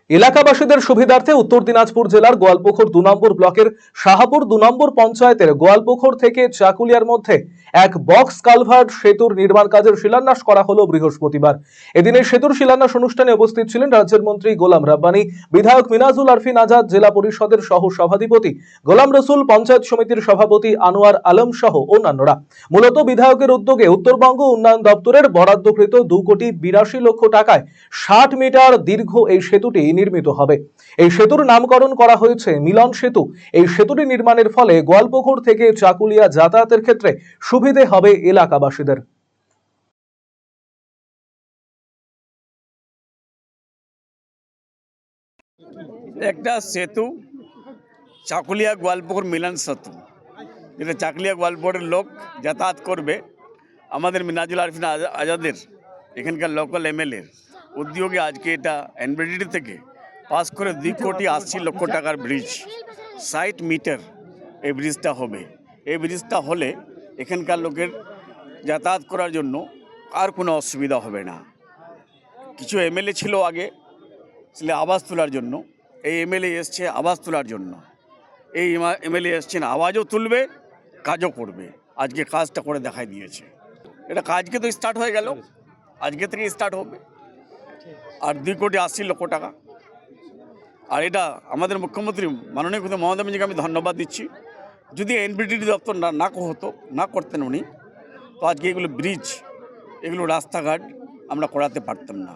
এলাকাবাসীদের সুবিধার্থে উত্তর দিনাজপুর জেলার গোয়ালপুকুর 2 নম্বর ব্লকের শাহাপুর 2 নম্বর পঞ্চায়েতের গোয়ালপুকুর থেকে চাকুলিয়ার মধ্যে এক বক্স কালভার্ট সেতুর নির্মাণ কাজের শিলান্যাস করা হলো বৃহস্পতিবার। এদিনের সেতুর শিলান্যাস অনুষ্ঠানে উপস্থিত ছিলেন রাজ্যের মন্ত্রী গোলাম রাব্বানি, বিধায়ক মিনাজুল আরফিন আজাদ, জেলা পরিষদের সহ সভাধিপতি গোলাম রসুল, পঞ্চায়েত সমিতির সভাপতি আনোয়ার আলম সহ অন্যান্যরা। মূলত বিধায়কের উদ্যোগে উত্তরবঙ্গ উন্নয়ন দপ্তরের বরাদ্দকৃত 2,82,00,000 টাকায় 60 মিটার দীর্ঘ এই সেতুটি নির্মিত হবে। এই সেতুর নামকরণ করা হয়েছে মিলন সেতু। এই সেতুটি নির্মাণের ফলে গোয়ালপুকুর থেকে চাকুলিয়া যাতায়াতের ক্ষেত্রে সুবিধে হবে এলাকাবাসীদের। একটা সেতু চাকুলিয়া গোয়ালপুকুর মিলন সেতু, যেটা চাকুলিয়া গোয়ালপুরের লোক যাতায়াত করবে। আমাদের মিনাজুল আরফিন আজাদের এখানকার লোকাল এমএলএ উদ্যোগে আজকে এটা এনবিডিডি থেকে পাস করে 2,80,00,000 টাকার ব্রিজ, 60 মিটার এই ব্রিজটা হবে। এই ব্রিজটা হলে এখানকার লোকের যাতায়াত করার জন্য আর কোনো অসুবিধা হবে না। কিছু এমএলএ ছিল আগে ছিল আওয়াজ তোলার জন্য, এই এমএলএ এসছে আওয়াজ তোলার জন্য। এই এমএলএ এসছেন আওয়াজও তুলবে, কাজও করবে। আজকে কাজটা করে দেখাই দিয়েছে। এটা কাজকে তো স্টার্ট হয়ে গেল, আজকে থেকে স্টার্ট হবে। আর 2,80,00,000 টাকা। আর এটা আমাদের মুখ্যমন্ত্রী মাননীয় মমতা ব্যানার্জিকে আমি ধন্যবাদ দিচ্ছি। যদি এনবিডিডি দপ্তর না করতেন উনি, তো আজকে এগুলো ব্রিজ, এগুলো রাস্তাঘাট আমরা করাতে পারতাম না।